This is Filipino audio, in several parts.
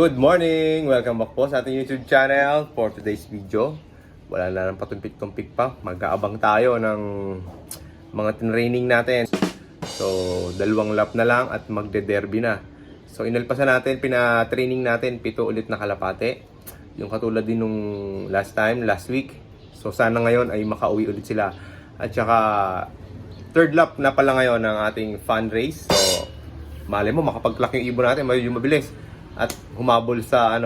Good morning! Welcome back po sa ating YouTube channel for today's video. Wala na ng patumpik-tumpik pa. Mag-aabang tayo ng mga training natin. So, 2 lap na lang at magde-derby na. So, inalpasan natin, pina-training natin 7 ulit na kalapate. Yung katulad din nung last week. So, sana ngayon ay makauwi ulit sila. At saka, 3rd lap na pala ngayon ng ating fun race. So, malay mo, makapag-clock yung ibon natin, medyo mabilis. At humabol sa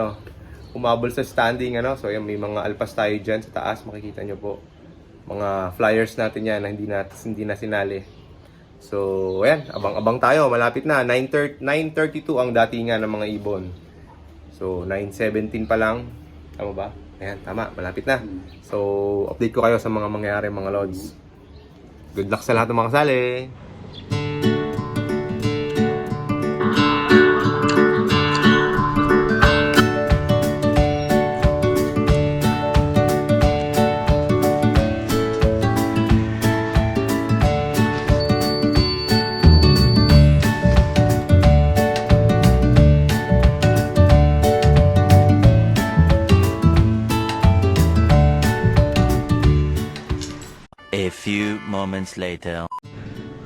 standing So yan, may mga alpas tayo diyan sa taas, makikita nyo po. Mga flyers natin yan na hindi na sinali. So ayan, abang-abang tayo, malapit na 9:32 ang datingan ng mga ibon. So 9:17 pa lang. Tama ba? Ayan, tama, malapit na. So update ko kayo sa mga mangyayari mga lods. Good luck sa lahat ng mga kasali. A few moments later.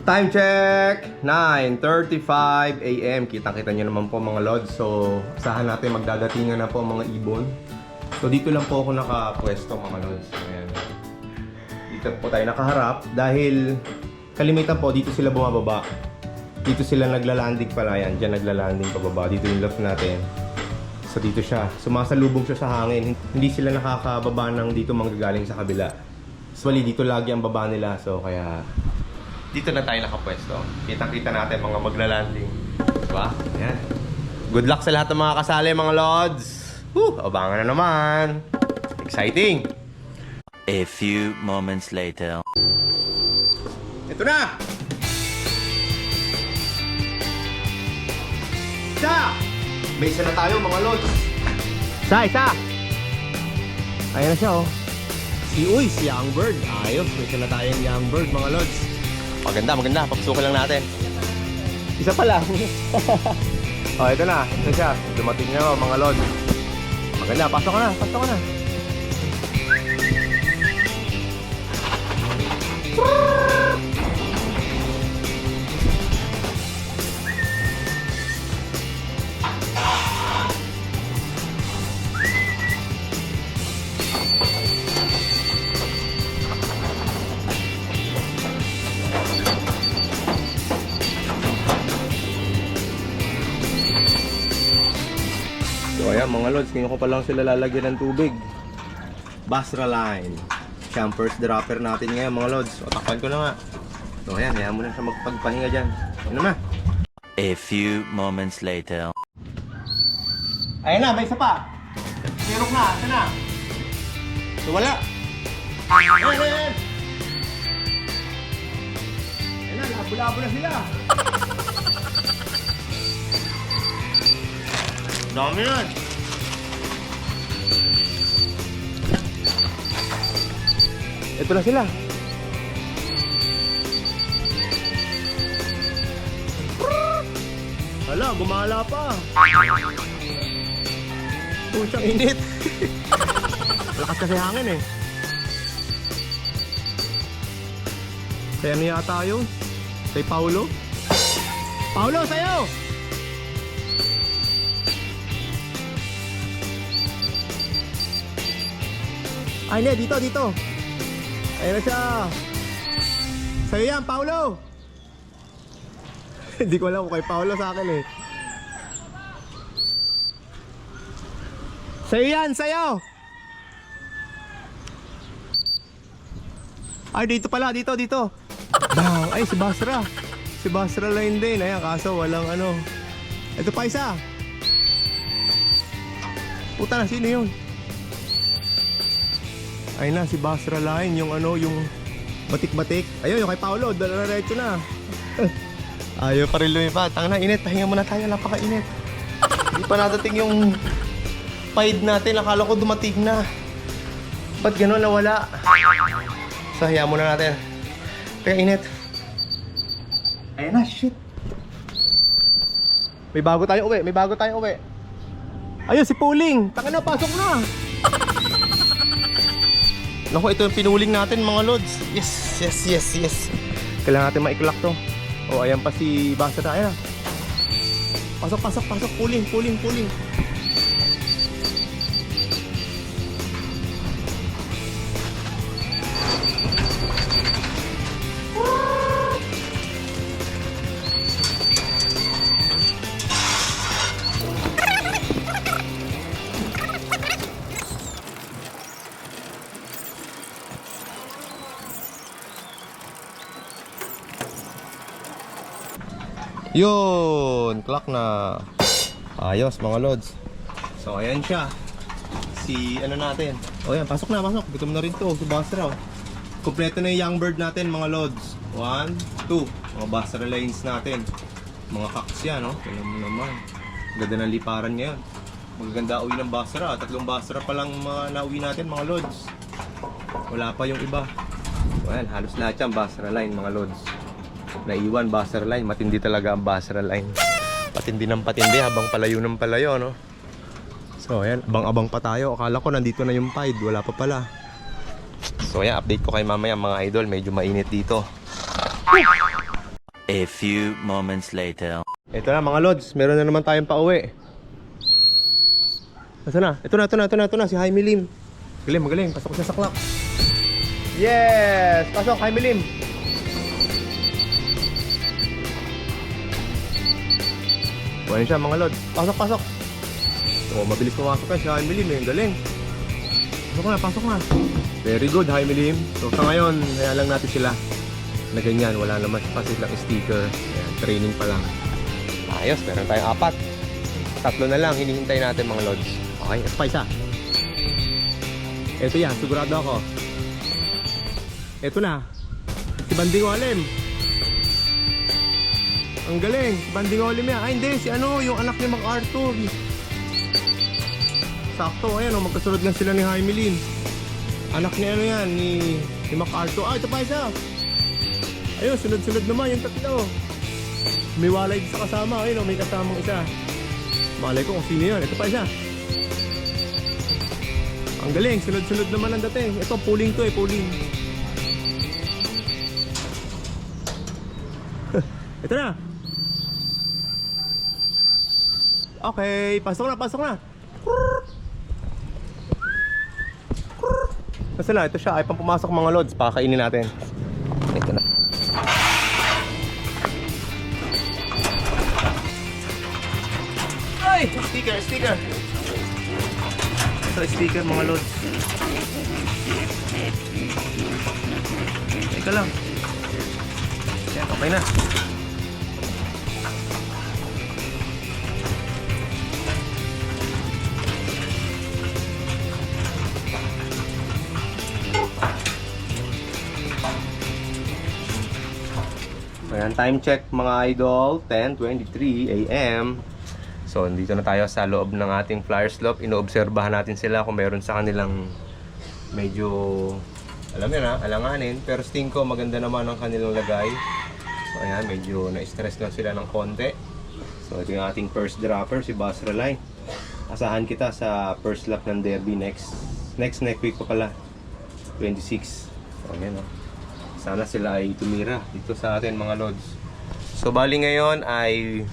Time check! 9:35 AM. Kitang-kita nyo naman po mga lods. So, asahan natin magdadatingan na po mga ibon. So, dito lang po ako nakapwesto mga lods. Ayan. Dito po tayo nakaharap dahil kalimitan po dito sila bumababa. Dito sila naglalanding pala yan. Diyan naglalanding pababa. Dito yung loft natin. So, dito siya. Sumasalubong siya sa hangin. Hindi sila nakakababa ng dito manggagaling sa kabila. Usually dito lagi ang baba nila, so kaya dito na tayo nakapwesto. Kita-kita natin mga maglalanding. Diba? Ayan. Good luck sa lahat ng mga kasali mga lods. Abangan na naman. Exciting! A few moments later. Ito na! Isa! May isa na tayo mga lods. Isa! Ayan na siya oh. Si Young Bird. Ayos, may na tayong Young Bird mga lods. Maganda. Papasukin lang natin. Isa pa lang. Ito na. Ito siya. Dumating na mga lods. Maganda. Pasok ka na. So ayan mga lods, ngayon ko pa lang sila lalagyan ng tubig. Basra line. Siyang first dropper natin ngayon mga lods. O takpan ko na nga. So ayan, hayaan mo na siya magpagpahinga dyan. Ano na? A few moments later. Ayan na, may isa pa. Sirok na, ito na. So wala. Ayan. Ayan na, labo-labo na sila. Dami yan. Ito na sila. Hala, gumala pa. Pusyang init. Lakas kasi hangin eh. Kaya ano yata yun? Kay Paulo? Paulo, sa'yo! Ay, hindi, dito. Ayun na siya. Sa'yo yan, Paulo. Hindi ko alam kung kay Paulo sa akin eh. Sa'yo yan, sa'yo. Ay, dito pala, dito. Bang, ay, si Basra. Si Basra line din. Ayan, kaso walang ano. Ito pa isa. Puta na, sino yun? Ayun na, si Basra line, yung batik-batik. Ayun, yung kay Paulo, diretso na. Ayaw pa rin lumipat. Tanga na, init. Pahinga muna tayo, napaka-init. Hindi pa nadating yung paid natin. Akala ko dumating na. Ba't gano'n nawala? So, hayaan muna natin. Kaya init. Ayun na, shit. May bago tayong uwi. Ayun, si Puling. Taka na, pasok na. Naku, ito yung pinuling natin mga lods. Yes. Kailangan natin maiklak to. O, ayan pa si Basa na. Ayan. Pasok. Puling. Yun, clock na. Ayos mga lods. So ayan siya. Si ano natin. O yan, pasok na. Gutom na rin to. Si Basra. Kompleto na yung young bird natin mga lods. 1, 2. Mga Basra lines natin. Mga cocks yan, no? Tignan mo naman. Ganda ng liparan ngayon. Magaganda uwi ng Basra. 3 Basra pa lang mga nauwi natin mga lods. Wala pa yung iba. So ayan, halos lahat yan Basra line mga lods. Naiwan Basra line, matindi talaga ang Basra line. Patindi ng patindi habang palayo ng palayo, no? So ayan, abang-abang pa tayo. Akala ko nandito na yung Pied, wala pa pala. So ayan, update ko kay mamaya mga idol. Medyo mainit dito. A few moments later. Ito na mga lods, meron na naman tayong pauwi. Nasaan na? Ito na si Jaime Lim. Magaling, pasok siya sa clock. Yes! Pasok, Jaime Lim. Buwan siya mga lods. Pasok. So, mabilis pumasok yan si Jaime Lim. Yung galing. Pasok na. Very good, Jaime Lim. So, sa ngayon, kaya lang natin sila na ganyan. Wala naman pa silang sticker. Ayan, training pa lang. Ayos, meron tayong 4. 3 na lang, hinihintay natin mga lods. Okay, ito pa isa. Ito yan, sigurado ako. Ito na. Si Banding Olim. Ang galing, si Banding Olim yan. Ay hindi, si ano, yung anak ni MacArthur. Sakto, ayan o, magkasunod lang sila ni Jaime Lim. Anak ni ano yan, ni MacArthur. Ah, ito pa isa. Ayun, sunod-sunod naman yung 3. May walay sa kasama, ayun o, may kasamang isa. Malay ko kung sino yun, ito pa isa. Ang galing, sunod-sunod naman ang dating. Ito, pooling to pooling. Ito na. Okay, pasok na. Kasi na, ito siya ay pang pumasok mga lods. Pakakainin natin. Ito na. Ay! Sticker! Ito, sticker mga lods. Teka lang. Yan, okay na. Ayan, time check mga idol, 10:23 AM. So, dito na tayo sa loob ng ating flyer slope. Inoobserbahan natin sila kung meron sa kanilang medyo, alam nyo na, alanganin. Pero sa tingin ko, maganda naman ang kanilang lagay. So, ayan, medyo na-stress lang sila ng konti. So, ito yung ating first dropper, si Basra Line. Asahan kita sa first lap ng Derby next week pa pala, 26. So, ayan o. Sana sila ay tumira dito sa atin mga lods. So bali ngayon ay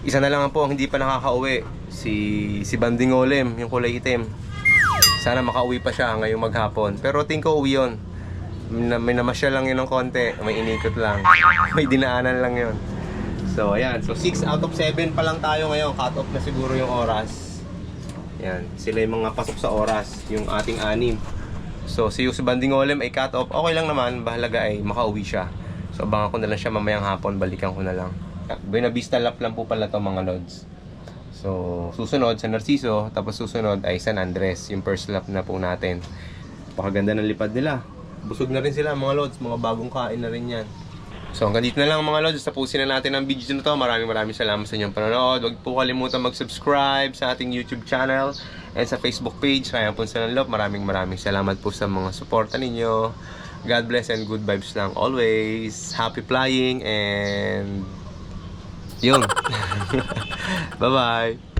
isa na lang po ang hindi pa nakakauwi, si Banding Olim, yung kulay itim. Sana makauwi pa siya ngayong maghapon. Pero tingin ko uwi yun. May namasya lang yun ng konti, may inikot lang, may dinaanan lang yun. So ayan, so 6 out of 7 pa lang tayo ngayon. Cut off na siguro yung oras. Yan, sila yung mga pasok sa oras, yung ating 6. So si Banding Olim ay cut off. Okay lang naman, bahalaga ay makauwi siya. So abangan ko na lang siya mamayang hapon, balikan ko na lang. Buena Vista lap lang po pala to mga lods. So susunod sa Narciso, tapos susunod ay San Andres, yung first lap na po natin. Pakaganda ng lipad nila. Busog na rin sila mga lods, mga bagong kain na rin yan. So hanggang dito na lang mga lods, tapusin na natin ang video na to. Maraming salamat sa inyong panonood. Huwag po kalimutan mag-subscribe sa ating YouTube channel and sa Facebook page, Ryan Punsa ng Love. Maraming salamat po sa mga suporta ninyo. God bless and good vibes lang always. Happy flying and yun. Bye-bye.